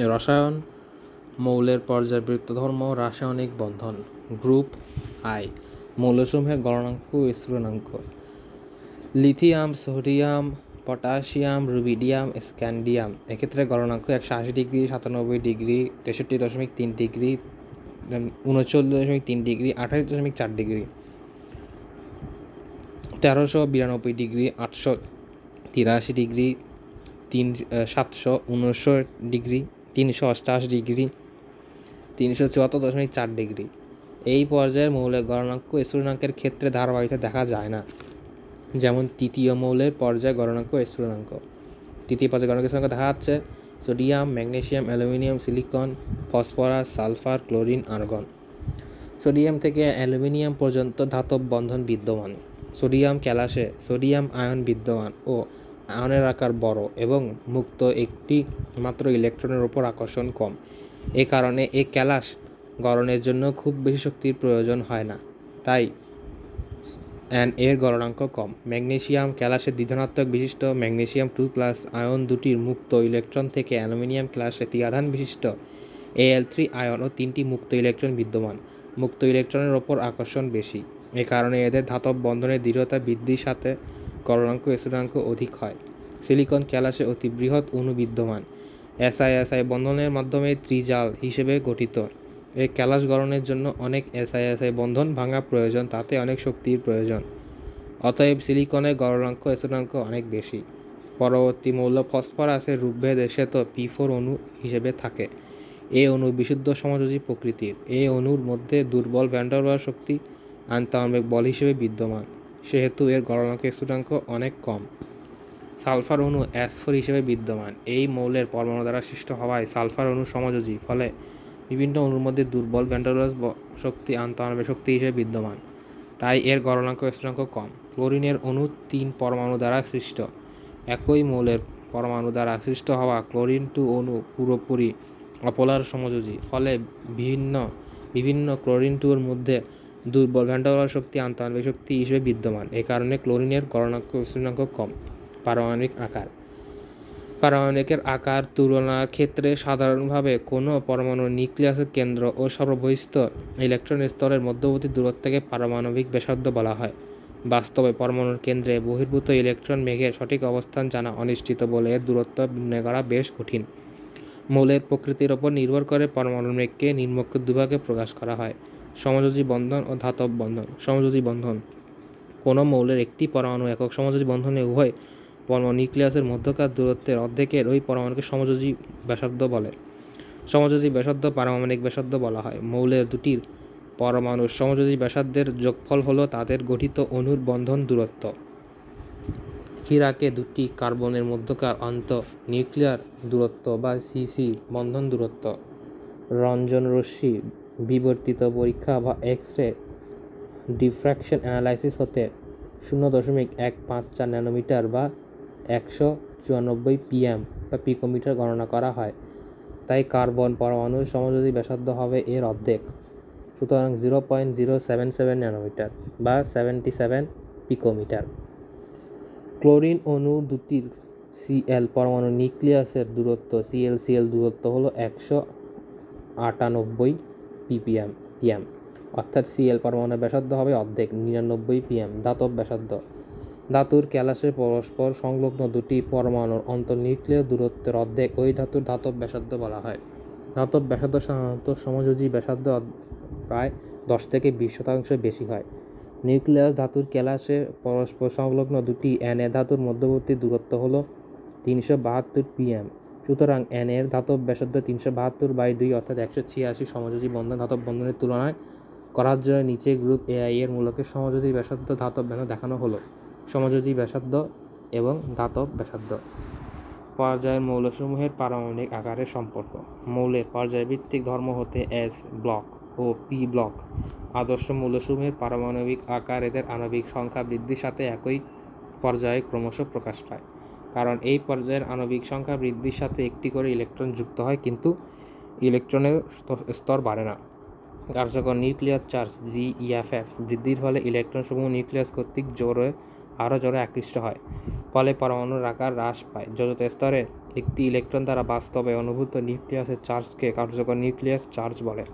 রসায়ন মৌলের পর্যায়বৃত্ত ধর্ম রাসায়নিক বন্ধন। গ্রুপ আই মৌলসমূহের গলনাঙ্ক ও স্ফুটনাঙ্ক। Lithium, sodium, potassium, rubidium, scandium এক্ষেত্রে গলনাঙ্ক 180°, 97°, 63.3°, 39.3°, 28.4°, 1392°, 883°, 719°, 388°, 374.4°। এই পর্যায়ের মৌলের গলনাঙ্ক স্ফুটনাঙ্কের ক্ষেত্রে ধারাবাহিকতা দেখা যায় না, যেমন তৃতীয় মৌলের পর্যায় গলনাঙ্ক স্ফুটনাঙ্ক। তৃতীয় পর্যায় গলনাঙ্ক স্ফুটনাঙ্ক দেখা যাচ্ছে sodium, magnesium, aluminium, silicon, phosphorus, sulphur, chlorine, argon. Sodium থেকে অ্যালুমিনিয়াম পর্যন্ত ধাতব বন্ধন বিদ্যমান। সোডিয়াম ক্যালাসে সোডিয়াম আয়ন বিদ্যমান ও আয়নের আকার বড় এবং মুক্ত একটি মাত্র ইলেকট্রনের উপর আকর্ষণ কম। এ কারণে এই ক্যালাস গলনের জন্য খুব বেশি শক্তির প্রয়োজন হয় না, তাই এর গলনাঙ্ক কম। ম্যাগনেসিয়াম ক্যালাসের দ্বিধনাত্মক বিশিষ্ট ম্যাগনেসিয়াম 2+ আয়ন দুটির মুক্ত ইলেকট্রন থেকে অ্যালুমিনিয়াম ক্যালাসে ত্রিআধান বিশিষ্ট Al3 আয়ন ও 3টি মুক্ত ইলেকট্রন বিদ্যমান। মুক্ত ইলেকট্রনের ওপর আকর্ষণ বেশি, এ কারণে এদের ধাতব বন্ধনের দৃঢ়তা বৃদ্ধির সাথে গলনাঙ্ক স্ফুটনাঙ্ক অধিক হয়। সিলিকন ক্যালাসে অতি বৃহৎ অণু বিদ্যমান, SiSi বন্ধনের মাধ্যমে ত্রিজাল হিসেবে গঠিত। এই ক্যালাস গলনের জন্য অনেক SiSi বন্ধন ভাঙা প্রয়োজন, তাতে অনেক শক্তির প্রয়োজন। অতএব সিলিকনের গলনাঙ্ক স্ফুটনাঙ্ক অনেক বেশি। পরবর্তী মৌল ফসফরাসের রূপভেদ শ্বেত P4 অণু হিসেবে থাকে। এই অণু বিশুদ্ধ সমযোজী প্রকৃতির। এই অণুর মধ্যে দুর্বল ভ্যান ডার ওয়ালস শক্তি আন্তঃআণবিক বল হিসেবে বিদ্যমান, সেহেতু এর গলনাঙ্ক স্ফুটনাঙ্ক অনেক কম। সালফার অণু S4 হিসেবে বিদ্যমান। এই মৌলের পরমাণু দ্বারা সৃষ্ট হওয়ায় সালফার অণু সমযোজী, ফলে বিভিন্ন অণুর মধ্যে দুর্বল ভ্যান ডার ওয়ালস শক্তি আন্তঃআণবিক শক্তি হিসেবে বিদ্যমান, তাই এর গলনাঙ্ক স্ফুটনাঙ্ক কম। ক্লোরিনের অণু 3 পরমাণু দ্বারা সৃষ্ট। একই মৌলের পরমাণু দ্বারা সৃষ্ট হওয়া ক্লোরিন 2 অণু পুরোপুরি অপোলার সমযোজী, ফলে বিভিন্ন ক্লোরিন 2 এর মধ্যে দুর্বল ভ্যান ডার ওয়ালস শক্তি আন্তঃআণবিক শক্তি হিসেবে বিদ্যমান। এ কারণে ক্লোরিনের গলনাঙ্ক স্ফুটনাঙ্ক কম। পারমাণবিক আকার। পারমাণবিকের আকার তুলনার ক্ষেত্রে সাধারণভাবে কোনো পরমাণুর নিউক্লিয়াসের কেন্দ্র ও সর্ববহিঃস্থ ইলেকট্রন স্তরের মধ্যবর্তী দূরত্বকে পারমাণবিক ব্যাসার্ধ বলা হয়। বাস্তবে পরমাণুর কেন্দ্রে বহির্ভূত ইলেকট্রন মেঘের সঠিক অবস্থান জানা অনিশ্চিত বলে এর দূরত্ব নির্ণয় করা বেশ কঠিন। মৌলের প্রকৃতির ওপর নির্ভর করে পরমাণুর মেঘকে নিম্নোক্ত দুভাগে প্রকাশ করা হয়: সমযোজী বন্ধন ও ধাতব বন্ধন। সমযোজী বন্ধন: কোনো মৌলের একটি পরমাণু একক সমযোজী বন্ধনে উভয় পরমাণু নিউক্লিয়াসের মধ্যকার দূরত্বের অর্ধেকের ওই পরমাণুকে সমযোজী ব্যাসার্ধ বলে। সমযোজী ব্যাসার্ধ পারমাণবিক ব্যাসার্ধ বলা হয়। মৌলের দুটির পরমাণুর সমযোজী ব্যাসার্ধের যোগফল হলো তাদের গঠিত অণুর বন্ধন দূরত্ব। হীরাকে দুটি কার্বনের মধ্যকার আন্তঃ নিউক্লিয়ার দূরত্ব বা সিসি বন্ধন দূরত্ব। রঞ্জন রশ্মি বিবর্তিত পরীক্ষা বা এক্স-রে ডিফ্র্যাকশন অ্যানালাইসিস হতে 0.154 ন্যানোমিটার বা 194 pm বা পিকোমিটার গণনা করা হয়। তাই কার্বন পরমাণুর সমযোজী ব্যাসার্ধ হবে এর অর্ধেক, সুতরাং 0.077 ন্যানোমিটার বা 77 পিকোমিটার। ক্লোরিন অণু দুটির Cl পরমাণু নিউক্লিয়াসের দূরত্ব Cl দূরত্ব হলো 198 ppm, অর্থাৎ Cl পরমাণুর ব্যাসার্ধ হবে অর্ধেক, 99 pm। ধাতব ব্যাসার্ধ: ধাতুর ক্যালাসে পরস্পর সংলগ্ন দুটি পরমাণুর অন্তর্নিউক্লিয়ার দূরত্বের অর্ধেক ওই ধাতুর ধাতব ব্যাসার্ধ বলা হয়। ধাতব ব্যাসার্ধ সাধারণত সমযোজী ব্যাসার্ধ প্রায় 10-20% বেশি হয়। নিউক্লিয়াস ধাতুর ক্যালাসে পরস্পর সংলগ্ন দুটি Na ধাতুর মধ্যবর্তী দূরত্ব হল 372 pm, সুতরাং Na এর ধাতব ব্যাসার্ধ 372/2 অর্থাৎ 186 সমযোজী বন্ধন ধাতব বন্ধনের তুলনায় করার জন্য নিচে গ্রুপ Ai এর মূলকে সমযোজী ব্যাসার্ধ ধাতব ব্যাসার্ধ দেখানো হলো। সমযোজী ব্যাসার্ধ এবং ধাতব ব্যাসার্ধ। পর্যায়ের মৌলসমূহের পারমাণবিক আকারের সম্পর্ক। মৌলের পর্যায়ভিত্তিক ধর্ম হতে S ব্লক ও P ব্লক আদর্শ মৌলসমূহের পারমাণবিক আকার এদের আণবিক সংখ্যা বৃদ্ধির সাথে একই পর্যায়ে ক্রমশ প্রকাশ পায়। কারণ এই পর্যায়ের আণবিক সংখ্যা বৃদ্ধির সাথে একটি করে ইলেকট্রন যুক্ত হয়, কিন্তু ইলেকট্রনের স্তর বাড়ে না। কার্যকর নিউক্লিয়ার চার্জ GeFF বৃদ্ধির ফলে ইলেকট্রনসমূহ নিউক্লিয়াস কর্তৃক আরও জোরে আকৃষ্ট হয়, ফলে পরমাণুর আকার হ্রাস পায়। যত স্তরে একটি ইলেকট্রন দ্বারা বাস্তবে অনুভূত নিউক্লিয়াসের চার্জকে কার্যকর নিউক্লিয়াস চার্জ বলে।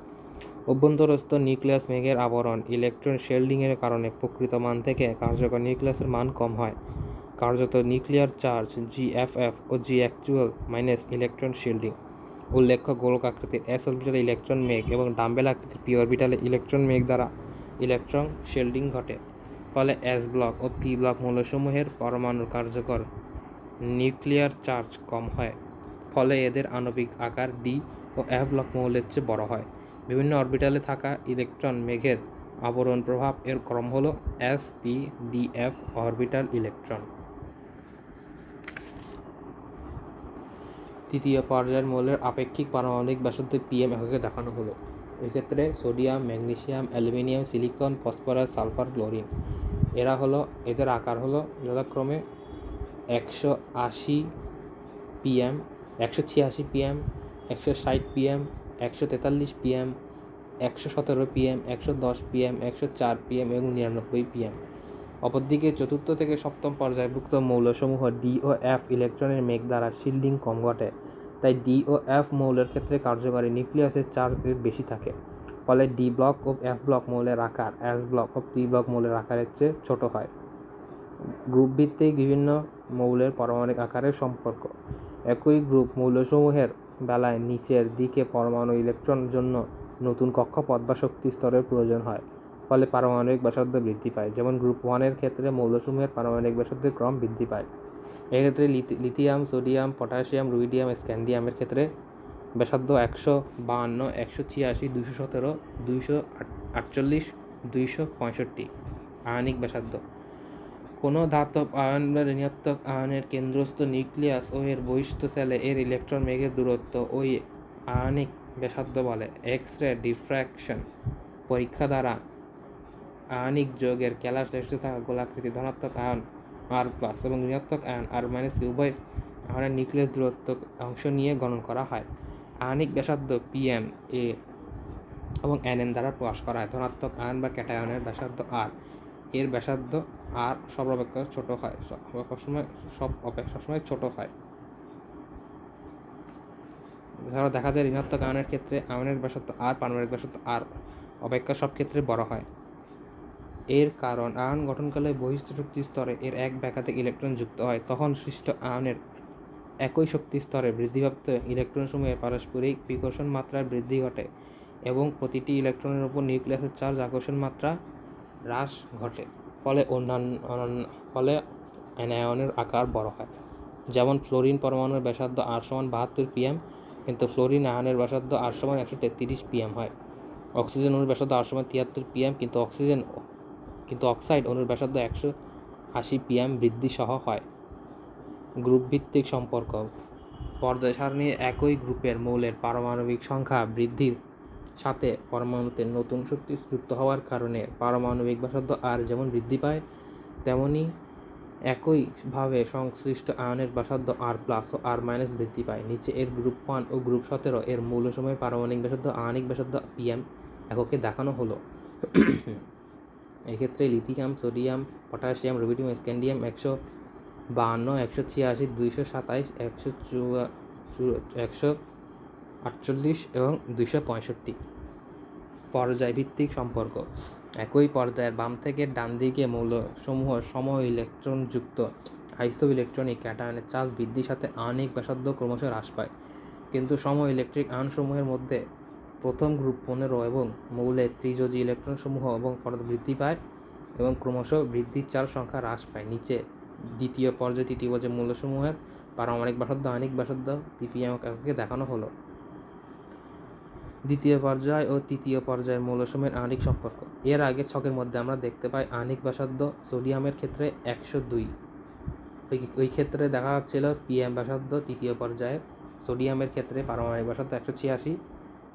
অভ্যন্তরস্থ নিউক্লিয়াস মেঘের আবরণ ইলেকট্রন শেল্ডিংয়ের কারণে প্রকৃত মান থেকে কার্যকর নিউক্লিয়াসের মান কম হয়। কার্যত নিউক্লিয়ার চার্জ GFF ও G actual minus electron shielding. উল্লেখ্য, গোলক আকৃতির s অরবিটালে ইলেকট্রন মেঘ এবং ডাম্বেল আকৃতির p অরবিটালে ইলেকট্রন মেঘ দ্বারা ইলেকট্রন শিল্ডিং ঘটে। ফলে s ব্লক ও p ব্লক মৌলসমূহের পরমাণুর কার্যকর নিউক্লিয়ার চার্জ কম হয়। ফলে এদের আণবিক আকার d ও f ব্লক মৌলের চেয়ে বড় হয়। বিভিন্ন অরবিটালে থাকা ইলেকট্রন মেঘের আবরণ প্রভাব এর ক্রম হল s p d f orbital electron. তৃতীয় পর্যায়ের মৌলের আপেক্ষিক পারমাণবিক ব্যাসার্ধ pm এককে দেখানো হলো। এক্ষেত্রে sodium, magnesium, aluminium, silicon, phosphorus, sulphur, chlorine এদের আকার হলো যথাক্রমে 180 pm, 186 pm, 160 pm, 143 pm, 117 pm, 110 pm, 104 pm এবং 99 pm। অপরদিকে চতুর্থ থেকে সপ্তম পর্যায়ভুক্ত মৌলসমূহ D ও F ইলেকট্রনের মেঘ দ্বারা শিল্ডিং কম ঘটে। তাই D ও F মৌলের ক্ষেত্রে কার্যকরী নিউক্লিয়াসের চার্জ বেশি থাকে। ফলে D ব্লক ও F ব্লক মৌলের আকার S ব্লক ও P ব্লক মৌলের আকারের চেয়ে ছোট হয়। গ্রুপ ভিত্তিক বিভিন্ন মৌলের পারমাণবিক আকারের সম্পর্ক। একই গ্রুপ মৌলসমূহের বেলায় নিচের দিকে পরমাণু ইলেকট্রন জন্য নতুন কক্ষপথ বা শক্তি স্তরের প্রয়োজন হয়। ফলে পারমাণবিক ব্যাসার্ধ বৃদ্ধি পায়। যেমন গ্রুপ 1-এর ক্ষেত্রে মৌলসমূহের পারমাণবিক ব্যাসার্ধের ক্রম বৃদ্ধি পায়। এক্ষেত্রে লিথিয়াম, সোডিয়াম, পটাশিয়াম, রুইডিয়াম, স্ক্যান্ডিয়ামের ক্ষেত্রে ব্যাসার্ধ 152, 186, 217, 248, 265 আয়নিক ব্যাসার্ধ। কোনো ধাতব আয়ন বা ঋণাত্মক আয়নের কেন্দ্রস্থ নিউক্লিয়াস ও এর বহিস্থ সেলে এর ইলেকট্রন মেঘের দূরত্ব ওই আয়নিক ব্যাসার্ধ বলে। এক্স-রে ডিফ্র্যাকশন পরীক্ষা দ্বারা আয়নিক যৌগের ক্যালাস রেখে থাকা গোলাকৃতি ধনাত্মক আয়ন R+ এবং ঋণাত্মক আয়ন R- উভয় আয়নের নিউক্লিয়াস দূরত্ব অংশ নিয়ে গণনা করা হয়। আয়নিক ব্যাসার্ধ pm a এবং nn দ্বারা প্রকাশ করা হয়। ধনাত্মক আয়ন বা ক্যাটায়নের ব্যাসার্ধ r, এর ব্যাসার্ধ r সব অপেক্ষা ছোট হয়, সবসময় ছোট হয়। এছাড়াও দেখা যায় ঋণাত্মক আয়নের ক্ষেত্রে আয়নের ব্যাসার্ধ r, পারমাণবিক ব্যাসার্ধ r অপেক্ষা সব ক্ষেত্রে বড় হয়। এর কারণ আয়ন গঠনকালে বহিস্থ শক্তি স্তরে এর এক বা একাধিক ইলেকট্রন যুক্ত হয়। তখন সৃষ্ট আয়নের একই শক্তি স্তরে বৃদ্ধিপ্রাপ্ত ইলেকট্রনসমূহের পারস্পরিক বিকর্ষণ মাত্রার বৃদ্ধি ঘটে এবং প্রতিটি ইলেকট্রনের উপর নিউক্লিয়াসের চার্জ আকর্ষণ মাত্রা হ্রাস ঘটে। ফলে অ্যানায়নের আকার বড় হয়। যেমন ফ্লোরিন পরমাণুর ব্যাসার্ধ r = 72 pm, কিন্তু ফ্লোরিন আয়নের ব্যাসার্ধ r = 133 pm হয়। অক্সিজেন অণুর ব্যাসার্ধ r = 73 pm, কিন্তু অক্সাইড অণুর ব্যাসার্ধ 180 pm বৃদ্ধি সহ হয়। গ্রুপ ভিত্তিক সম্পর্ক। পর্যায় সারণীর একই গ্রুপের মৌলের পারমাণবিক সংখ্যা বৃদ্ধির সাথে পরমাণুতে নতুন শক্তি যুক্ত হওয়ার কারণে পারমাণবিক ব্যাসার্ধ r যেমন বৃদ্ধি পায়, তেমনি একইভাবে সংশ্লিষ্ট আয়নের ব্যাসার্ধ r+ ও r- বৃদ্ধি পায়। নিচে এর গ্রুপ 1 ও গ্রুপ 17 এর মৌলসমূহের পারমাণবিক ব্যাসার্ধ আয়নিক ব্যাসার্ধ pm এককে দেখানো হলো। এক্ষেত্রে lithium, sodium, potassium, rubidium, scandium 152, 186, 227, 148 এবং 265। পর্যায়ভিত্তিক সম্পর্ক। একই পর্যায়ের বাম থেকে ডান দিকে মৌলসমূহ সম ইলেকট্রন যুক্ত আইসো ইলেকট্রনিক ক্যাটায়নের চার্জ বৃদ্ধির সাথে আয়নিক ব্যাসার্ধ ক্রমশ হ্রাস পায়। কিন্তু সম ইলেকট্রিক আয়নসমূহের মধ্যে প্রথম গ্রুপ 15 এবং মৌলের ত্রিযোজী ইলেকট্রনসমূহ এবং বৃদ্ধি পায় এবং ক্রমশ বৃদ্ধির চার সংখ্যা হ্রাস পায়। নিচে তৃতীয় পর্যায়ে মৌলসমূহের পারমাণবিক ব্যাসার্ধ আয়নিক ব্যাসার্ধ ppm এককে দেখানো হলো। দ্বিতীয় পর্যায় ও তৃতীয় পর্যায়ের মৌলসমূহের আণবিক সম্পর্ক। এর আগে ছকের মধ্যে আমরা দেখতে পাই আণবিক ব্যাসার্ধ সোডিয়ামের ক্ষেত্রে 102, ওই ক্ষেত্রে দেখা যাচ্ছিল pm ব্যাসার্ধ তৃতীয় পর্যায়ের। সোডিয়ামের ক্ষেত্রে পারমাণবিক ব্যাসার্ধ 186,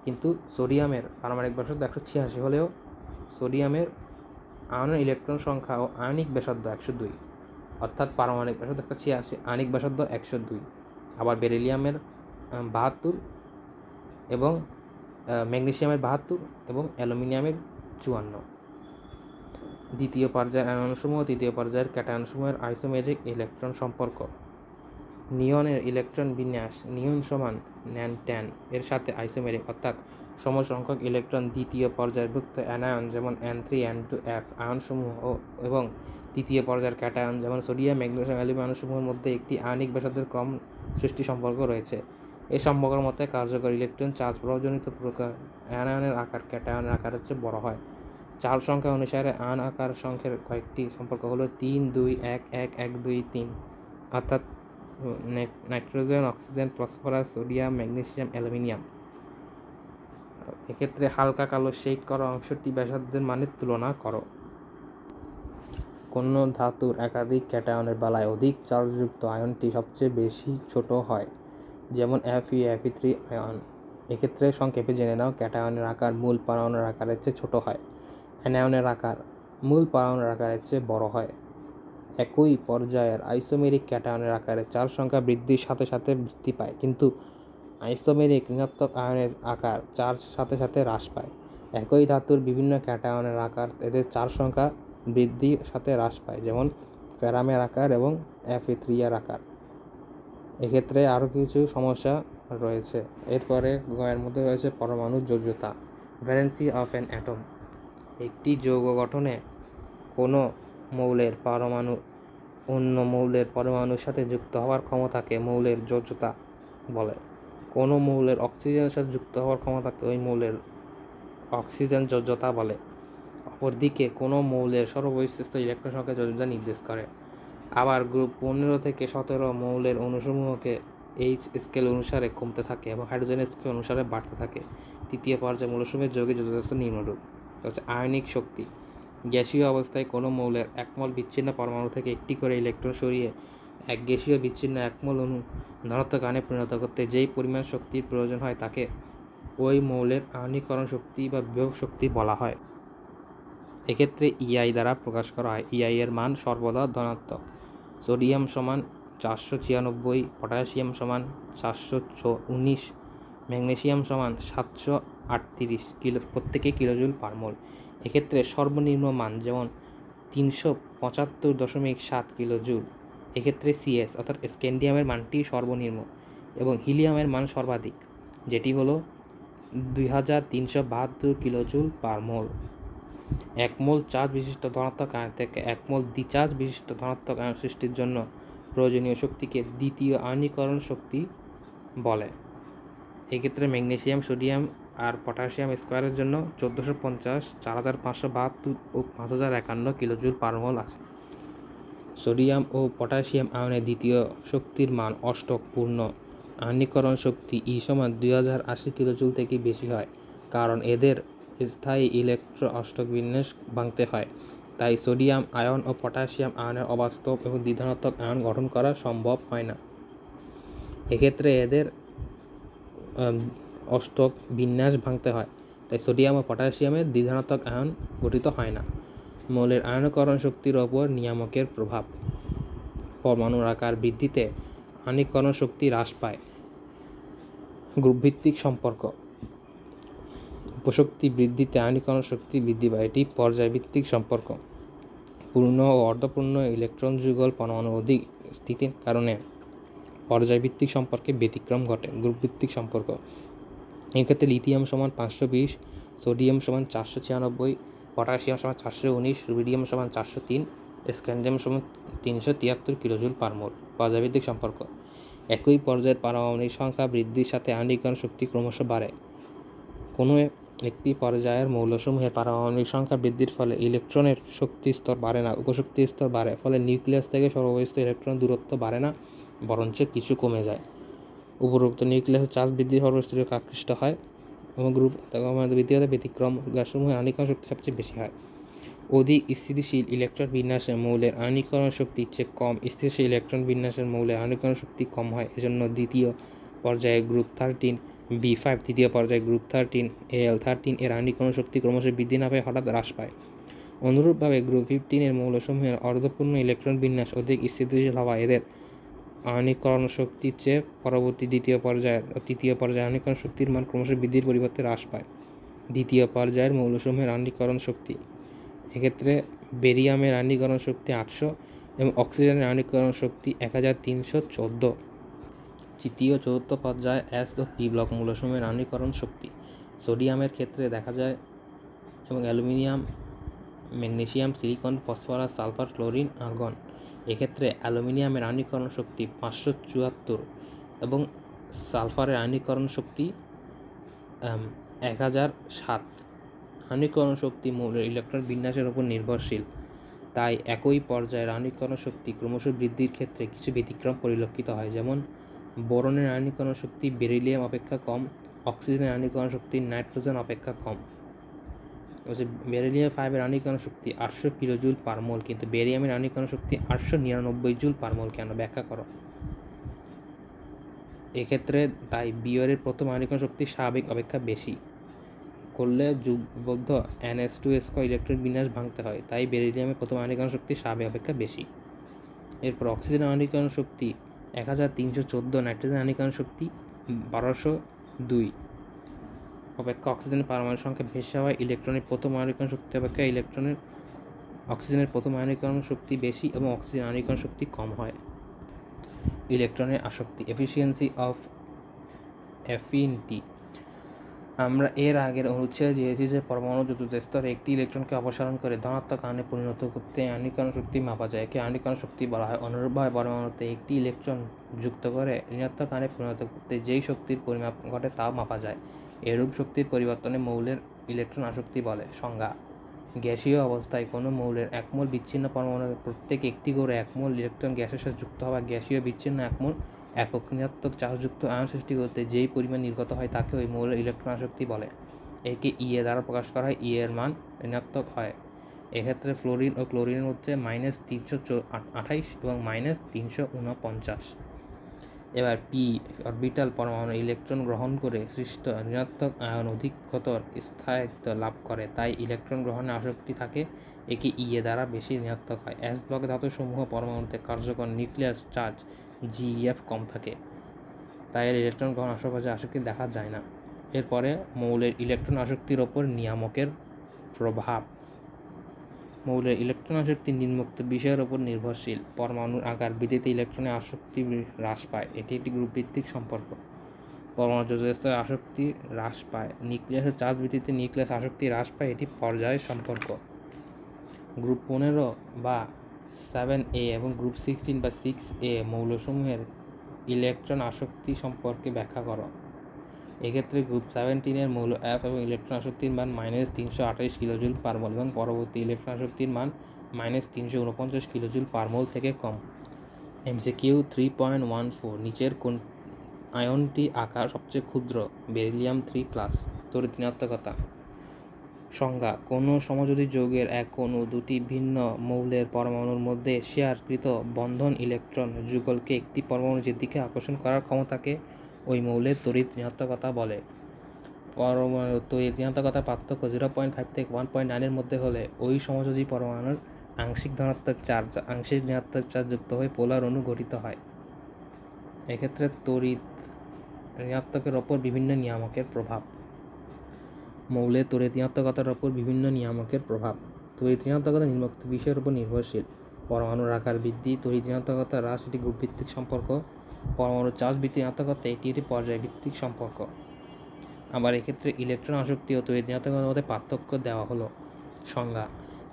কিন্তু সোডিয়ামের পারমাণবিক ব্যাসার্ধ 186 হলেও সোডিয়ামের আয়নের ইলেকট্রন সংখ্যা ও আয়নিক ব্যাসার্ধ 102, অর্থাৎ পারমাণবিক ব্যাসার্ধ 186, আয়নিক ব্যাসার্ধ 102। আবার বেরিলিয়ামের 72 এবং ম্যাগনেসিয়ামের 72 এবং অ্যালুমিনিয়ামের 54। দ্বিতীয় পর্যায়ের আয়নসমূহ তৃতীয় পর্যায়ের ক্যাটায়নসমূহের আইসোমেরিক ইলেকট্রন সম্পর্ক। নিয়নের ইলেকট্রন বিন্যাস নিয়ন সমান ন্যান-ট্যান এর সাথে আইসোমেরিক, অর্থাৎ সমসংখ্যক ইলেকট্রন দ্বিতীয় পর্যায়ভুক্ত অ্যানায়ন যেমন N3 N2F আয়নসমূহ এবং তৃতীয় পর্যায়ের ক্যাটায়ন যেমন সোডিয়াম ম্যাগনেসিয়াম অ্যালুমিনিয়াম আয়নসমূহের মধ্যে একটি আয়নিক ব্যাসার্ধের ক্রম সৃষ্টি সম্পর্ক রয়েছে। এই সম্পর্কের মতে কার্যকর ইলেকট্রন চার্জ প্রবাহজনিত প্রকার অ্যানায়নের আকার ক্যাটায়নের আকারের চেয়ে বড় হয়। চার্জ সংখ্যা অনুসারে আয়ন আকার সংখ্যার কয়েকটি সম্পর্ক হলো 3, 2, 1, 1, 1, 2, 3, অর্থাৎ nitrogen, oxygen, phosphorus, sodium, magnesium, aluminium. এক্ষেত্রে হালকা কালো শেড করা অংশটি ব্যাসার্ধের মানের তুলনা করো। কোনো ধাতুর একাধিক ক্যাটায়নের বেলায় অধিক চার্জযুক্ত আয়নটি সবচেয়ে বেশি ছোট হয়, যেমন Fe3 আয়ন। এক্ষেত্রে সংক্ষেপে জেনে নাও, ক্যাটায়নের আকার মূল পরমাণুর আকারের চেয়ে ছোট হয়, অ্যানায়নের আকার মূল পরমাণুর আকারের চেয়ে বড় হয়। একই পর্যায়ের আইসোমেরিক ক্যাটায়নের আকারে চার্জ সংখ্যা বৃদ্ধির সাথে সাথে বৃদ্ধি পায়, কিন্তু আইসোমেরিক ঋণাত্মক আয়নের আকার চার্জ সাথে সাথে হ্রাস পায়। একই ধাতুর বিভিন্ন ক্যাটায়নের আকার এদের চার্জ সংখ্যা বৃদ্ধির সাথে হ্রাস পায়, যেমন ফেরামের আকার এবং Fe3 এর আকার। এক্ষেত্রে আরও কিছু সমস্যা রয়েছে। এরপরে এর মধ্যে রয়েছে পরমাণুর যোজ্যতা, ভ্যালেন্সি অফ অ্যান অ্যাটম। একটি যৌগ গঠনে কোনো মৌলের পরমাণু অন্য মৌলের পরমাণুর সাথে যুক্ত হওয়ার ক্ষমতাকে মৌলের যোজ্যতা বলে। কোনো মৌলের অক্সিজেনের সাথে যুক্ত হওয়ার ক্ষমতাকে ওই মৌলের অক্সিজেন যোজ্যতা বলে। অপরদিকে কোনো মৌলের সর্ববিশিষ্ট ইলেকট্রন সংখ্যা যোজ্যতা নির্দেশ করে। আবার গ্রুপ 15 থেকে 17 মৌলের অণুসমূহকে H স্কেল অনুসারে কমতে থাকে এবং হাইড্রোজেন স্কেল অনুসারে বাড়তে থাকে। তৃতীয় পর্যায়ে মৌলসমূহের যৌগের যোজ্যতা নিম্নরূপ। হচ্ছে আয়নিক শক্তি। গ্যাসীয় অবস্থায় কোনো মৌলের একমল বিচ্ছিন্ন পরমাণু থেকে একটি করে ইলেকট্রন সরিয়ে এক গ্যাসীয় বিচ্ছিন্ন একমল অণু ধনাত্মক আয়নে পরিণত করতে যেই পরিমাণ শক্তির প্রয়োজন হয় তাকে ওই মৌলের আয়নীকরণ শক্তি বা বিভব শক্তি বলা হয়। এক্ষেত্রে EI দ্বারা প্রকাশ করা হয়। EI এর মান সর্বদা ধনাত্মক। সোডিয়াম সমান 496, পটাশিয়াম সমান 419, ম্যাগনেসিয়াম সমান 738 কিলো প্রত্যেকে কিলোজুল পার মোল। এক্ষেত্রে সর্বনিম্ন মান যেমন 375.7 কিলোজুল। এক্ষেত্রে CS অর্থাৎ স্ক্যান্ডিয়ামের মানটি সর্বনিম্ন এবং হিলিয়ামের মান সর্বাধিক, যেটি হলো 2372 কিলোজুল পার মোল। এক মোল চার্জ বিশিষ্ট ধনাত্মক আয়ন থেকে এক মোল দ্বিচার্জ বিশিষ্ট ধনাত্মক আয়ন সৃষ্টির জন্য প্রয়োজনীয় শক্তিকে দ্বিতীয় আয়নীকরণ শক্তি বলে। এক্ষেত্রে ম্যাগনেসিয়াম, সোডিয়াম আর পটাশিয়াম স্কোয়ারের জন্য 1450, 4572 ও 5051 কিলোজুল পার মোল আছে। সোডিয়াম ও পটাশিয়াম আয়নের দ্বিতীয় শক্তির মান অষ্টক পূর্ণ আয়নীকরণ শক্তি E সমান 2080 কিলোজুল থেকে বেশি হয়, কারণ এদের স্থায়ী ইলেকট্রো অষ্টক বিন্যাস ভাঙতে হয়। তাই সোডিয়াম আয়ন ও পটাশিয়াম আয়নের অবাস্তব এবং দ্বিধনাত্মক আয়ন গঠন করা সম্ভব হয় না। এক্ষেত্রে এদের অষ্টক বিন্যাস ভাঙতে হয়, তাই সোডিয়াম ও পটাশিয়ামের দ্বিধনাত্মক আয়ন গঠিত হয় না। মৌলের আয়নীকরণ শক্তির ওপর নিয়ামকের প্রভাব। পরমাণুর আকার বৃদ্ধিতে আয়নীকরণ শক্তি হ্রাস পায়। গ্রুপভিত্তিক সম্পর্ক। উপশক্তি বৃদ্ধিতে আয়নীকরণ শক্তি বৃদ্ধি পায়, এটি পর্যায়ভিত্তিক সম্পর্ক। পূর্ণ ও অর্ধপূর্ণ ইলেকট্রন যুগল পরমাণুর অধিক স্থিতির কারণে পর্যায়ভিত্তিক সম্পর্কে ব্যতিক্রম ঘটে। গ্রুপভিত্তিক সম্পর্ক। এক্ষেত্রে লিথিয়াম সমান 520, সোডিয়াম সমান 496, পটাশিয়াম সমান 419, রুবিডিয়াম সমান 403, স্ক্যান্ডিয়াম সমান 373 কিলোজুল পার মোল। পর্যায়ভিত্তিক সম্পর্ক। একই পর্যায়ের পারমাণবিক সংখ্যা বৃদ্ধির সাথে আয়নীকরণ শক্তি ক্রমশ বাড়ে। কোনো একটি পর্যায়ের মৌলসমূহের পারমাণবিক সংখ্যা বৃদ্ধির ফলে ইলেকট্রনের শক্তি স্তর বাড়ে না, উপশক্তি স্তর বাড়ে, ফলে নিউক্লিয়াস থেকে সর্ববহিস্থ ইলেকট্রনের দূরত্ব বাড়ে না, বরঞ্চ কিছু কমে যায়। উপরোক্ত নিউক্লিয়াসের চার্জ বৃদ্ধির সর্বস্তরে আকৃষ্ট হয় এবং গ্রুপ দ্বিতীয়ত ব্যতিক্রম গ্যাসসমূহের আয়নীকরণ শক্তি সবচেয়ে বেশি হয়। অধিক স্থিতিশীল ইলেকট্রন বিন্যাসের মৌলের আয়নীকরণ শক্তির চেয়ে কম স্থিতিশীল ইলেকট্রন বিন্যাসের মৌলের আয়নীকরণ শক্তি কম হয়। এজন্য দ্বিতীয় পর্যায়ে গ্রুপ 13 B5, তৃতীয় পর্যায়ে গ্রুপ 13 Al13 এর আয়নীকরণ শক্তি ক্রমশ বৃদ্ধি না পেয়ে হঠাৎ হ্রাস পায়। অনুরূপভাবে গ্রুপ 15 এর মৌলসমূহের অর্ধপূর্ণ ইলেকট্রন বিন্যাস অধিক স্থিতিশীল হওয়া এদের আয়নীকরণ শক্তির চেয়ে পরবর্তী তৃতীয় পর্যায়ে আয়নীকরণ শক্তির মান ক্রমশ বৃদ্ধির পরিবর্তে হ্রাস পায়। দ্বিতীয় পর্যায়ের মৌলসমূহের আয়নীকরণ শক্তি। এক্ষেত্রে বেরিয়ামের আয়নীকরণ শক্তি 800 এবং অক্সিজেনের আয়নীকরণ শক্তি 1314। তৃতীয় চতুর্থ পর্যায়ে এস ও পি ব্লক মৌলসমূহের আয়নীকরণ শক্তি সোডিয়ামের ক্ষেত্রে দেখা যায় এবং aluminium, magnesium, silicon, phosphorus, sulphur, chlorine, argon. এক্ষেত্রে অ্যালুমিনিয়ামের আয়নীকরণ শক্তি 574 এবং সালফারের আয়নীকরণ শক্তি 1007। আয়নীকরণ শক্তি মৌলের ইলেকট্রন বিন্যাসের উপর নির্ভরশীল, তাই একই পর্যায়ের আয়নীকরণ শক্তি ক্রমশ বৃদ্ধির ক্ষেত্রে কিছু ব্যতিক্রম পরিলক্ষিত হয়। যেমন বোরনের আয়নীকরণ শক্তি বেরিলিয়াম অপেক্ষা কম, অক্সিজেনের আয়নীকরণ শক্তি নাইট্রোজেন অপেক্ষা কম। বেরিলিয়াম 5-এর আয়নীকরণ শক্তি 800 কিলোজুল পার মোল, কিন্তু বেরিয়ামের আয়নীকরণ শক্তি 899 জুল পার মোল। কেন? ব্যাখ্যা করো। এক্ষেত্রে তাই বিওরের প্রথম আয়নীকরণ শক্তি স্বাভাবিক অপেক্ষা বেশি করলে যুগবদ্ধ NH2SO ইলেকট্রন বিন্যাস ভাঙতে হয়, তাই বেরিলিয়ামের প্রথম আয়নীকরণ শক্তি স্বাভাবিক অপেক্ষা বেশি। এরপর অক্সিজেনের আয়নীকরণ শক্তি 1314, নাইট্রোজেন আয়নীকরণ শক্তি 1202 অপেক্ষা অক্সিজেনের পারমাণবিক সংখ্যা বেশি হওয়ায় ইলেকট্রনের প্রথম আয়নীকরণ শক্তি অপেক্ষা অক্সিজেনের প্রথম আয়নীকরণ শক্তি বেশি এবং অক্সিজেন আয়নীকরণ শক্তি কম হয়। ইলেকট্রনের আসক্তি এফিসিয়েন্সি অফ অ্যাফিনিটি। আমরা এর আগের অনুচ্ছেদে দিয়েছি যে পরমাণু চতুর্থ স্তরে একটি ইলেকট্রনকে অপসারণ করে ধনাত্মক আয়নে পরিণত করতে আয়নীকরণ শক্তি মাপা যায়, একে আয়নীকরণ শক্তি বলা হয়। অনুরূপভাবে পরমাণুতে একটি ইলেকট্রন যুক্ত করে ঋণাত্মক আয়নে পরিণত করতে যেই শক্তির পরিমাপ ঘটে তাও মাপা যায়। এরূপ শক্তির পরিবর্তনে মৌলের ইলেকট্রন আসক্তি বলে। সংজ্ঞা: গ্যাসীয় অবস্থায় কোনো মৌলের একমোল বিচ্ছিন্ন পরমাণুর প্রত্যেক একটি করে একমোল ইলেকট্রন গ্যাসের সাথে যুক্ত হওয়া গ্যাসীয় বিচ্ছিন্ন একমোল একক ঋণাত্মক চার্জযুক্ত আয়ন সৃষ্টি করতে যেই পরিমাণ নির্গত হয় তাকে ওই মৌলের ইলেকট্রন আসক্তি বলে। একে ইএ দ্বারা প্রকাশ করা হয়, ই এর মান ঋণাত্মক হয়। এক্ষেত্রে ফ্লোরিন ও ক্লোরিনের মধ্যে -328 এবং -349। এবার পি অরবিটাল পরমাণু ইলেকট্রন গ্রহণ করে সৃষ্ট ঋণাত্মক আয়ন অধিকতর স্থায়িত্ব লাভ করে, তাই ইলেকট্রন গ্রহণে আসক্তি থাকে, একে ইএ দ্বারা বেশি ঋণাত্মক হয়। এস ব্লক ধাতুসমূহ পরমাণুতে কার্যকর নিউক্লিয়াস চার্জ GeF কম থাকে, তাই এর ইলেকট্রন গ্রহণ আসক্তি দেখা যায় না। এরপরে মৌলের ইলেকট্রন আসক্তির ওপর নিয়ামকের প্রভাব। মৌলের ইলেকট্রন আসক্তি নিম্নোক্ত বিষয়ের ওপর নির্ভরশীল: পরমাণুর আকার বৃদ্ধিতে ইলেকট্রনের আসক্তি হ্রাস পায়, এটি একটি গ্রুপ ভিত্তিক সম্পর্ক। পরমাণু চতুর্থ স্তরে আসক্তি হ্রাস পায়। নিউক্লিয়াসের চার্জ বৃদ্ধিতে নিউক্লিয়াস আসক্তি হ্রাস পায়, এটি পর্যায়ের সম্পর্ক। গ্রুপ 15 বা 7A এবং গ্রুপ 16 বা 6A মৌলসমূহের ইলেকট্রন আসক্তি সম্পর্কে ব্যাখ্যা করো। এক্ষেত্রে গ্রুপ 17-এর মৌল F এবং ইলেকট্রন আসক্তির মান -328 কিলোজুল পার মোল এবং পরবর্তী ইলেকট্রন আসক্তির মান -349 কিলোজুল পার মোল থেকে কম। MCQ 3.14 নিচের কোন আয়নটি আকার সবচেয়ে ক্ষুদ্র? বেরিলিয়াম 3+। তড়িৎ ঋণাত্মকতা। সংজ্ঞা: কোনো সমযোজী যৌগের এক অণু দুটি ভিন্ন মৌলের পরমাণুর মধ্যে শেয়ারকৃত বন্ধন ইলেকট্রন যুগলকে একটি পরমাণুর দিকে আকর্ষণ করার ক্ষমতাকে ওই মৌলের তড়িৎ ঋণাত্মকতা বলে। পরমাণুর তড়িৎ ঋণাত্মকতার পার্থক্য 0.5 থেকে 1.9-এর মধ্যে হলে ওই সমযোজী পরমাণুর আংশিক ধনাত্মক চার্জ আংশিক ঋণাত্মক চার্জ যুক্ত হয়ে পোলার অণু গঠিত হয়। এক্ষেত্রে তড়িৎ ঋণাত্মকের ওপর বিভিন্ন নিয়ামকের প্রভাব। মৌলের তড়িৎ ঋণাত্মকতার ওপর বিভিন্ন নিয়ামকের প্রভাব। তড়িৎ ঋণাত্মকতা নিম্নোক্ত বিষয়ের উপর নির্ভরশীল: পরমাণুর আকার বৃদ্ধি, তড়িৎ ঋণাত্মকতা হ্রাস, এটি গ্রুপ ভিত্তিক সম্পর্ক। পরমাণুর চার্জ বৃদ্ধি ঋণাত্মকতা, এটি একটি পর্যায়ভিত্তিক সম্পর্ক। আবার এক্ষেত্রে ইলেকট্রন আসক্তি ও তড়িৎ ঋণাত্মকতার মধ্যে পার্থক্য দেওয়া হলো। সংজ্ঞা: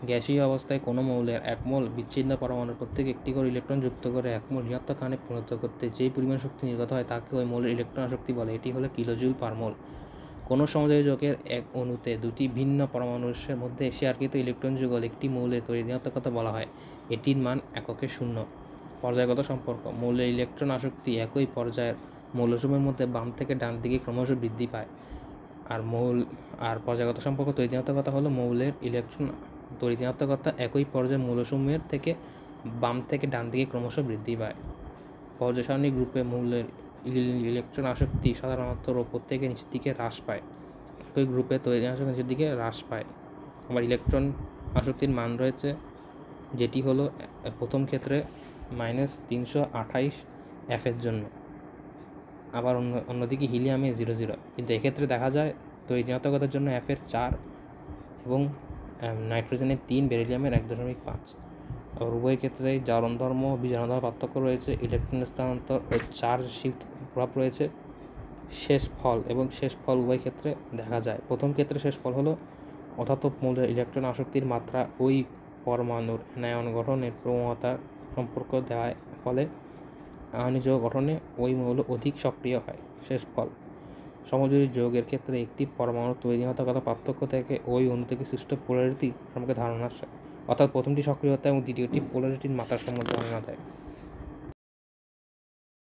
গ্যাসীয় অবস্থায় কোনো মৌলের একমোল বিচ্ছিন্ন পরমাণুর প্রত্যেক একটি করে ইলেকট্রন যুক্ত করে একমোল ঋণাত্মক আয়নে পরিণত করতে যেই পরিমাণ শক্তি নির্গত হয় তাকে ওই মৌলের ইলেকট্রন আসক্তি বলে, এটি হলো কিলোজুল পার মোল। কোনো সমযোজী যৌগের এক অণুতে দুটি ভিন্ন পরমাণুর মধ্যে শেয়ারকৃত ইলেকট্রন যুগল একটি মৌলের তড়িৎ ঋণাত্মকতা বলা হয়, এটির মান এককে শূন্য। পর্যায়গত সম্পর্ক: মৌলের ইলেকট্রন আসক্তি একই পর্যায়ের মৌলসমূহের মধ্যে বাম থেকে ডান দিকে ক্রমশ বৃদ্ধি পায়। আর পর্যায়গত সম্পর্ক তড়িৎ ঋণাত্মকতা হলো মৌলের ইলেকট্রন তড়িৎ ঋণাত্মকতা একই পর্যায়ের মৌলসমূহের থেকে বাম থেকে ডান দিকে ক্রমশ বৃদ্ধি পায়। পর্যায় সারণী গ্রুপে মৌলের ইলেকট্রন আসক্তি সাধারণত ওপর থেকে নিচের দিকে হ্রাস পায়, একই গ্রুপে তড়িৎ আসক্তি নিচের দিকে হ্রাস পায়। আবার ইলেকট্রন আসক্তির মান রয়েছে, যেটি হলো প্রথম ক্ষেত্রে -328 F এর জন্য, আবার অন্যদিকে হিলিয়ামে 0.0, কিন্তু এক্ষেত্রে দেখা যায় তড়িৎ ঋণাত্মকতার জন্য F এর 4 এবং নাইট্রোজেনের 3, বেরিলিয়ামের 1.5। আর উভয় ক্ষেত্রেই জারণ ধর্ম ও বিজারণ ধর্ম পার্থক্য রয়েছে। ইলেকট্রন স্থানান্তর ও চার্জ শিফট প্রভাব রয়েছে। শেষ ফল এবং শেষ ফল উভয় ক্ষেত্রে দেখা যায়। প্রথম ক্ষেত্রে শেষ ফল হলো অধাতব মৌলের ইলেকট্রন আসক্তির মাত্রা ওই পরমাণুর অ্যানায়ন গঠনের প্রবণতার সম্পর্ক দেওয়ার ফলে আয়নীয় যৌগ গঠনে ওই মৌল অধিক সক্রিয় হয়। শেষ ফল সমযোজী যৌগের ক্ষেত্রে একটি পরমাণুর তৈরিহতগত পার্থক্য থেকে ওই অণু থেকে সৃষ্ট পোলারিটি সম্পর্কে ধারণা আসে, অর্থাৎ প্রথমটি সক্রিয়তা এবং দ্বিতীয়টি পোলারিটির মাত্রা সম্বন্ধে ধারণা দেয়।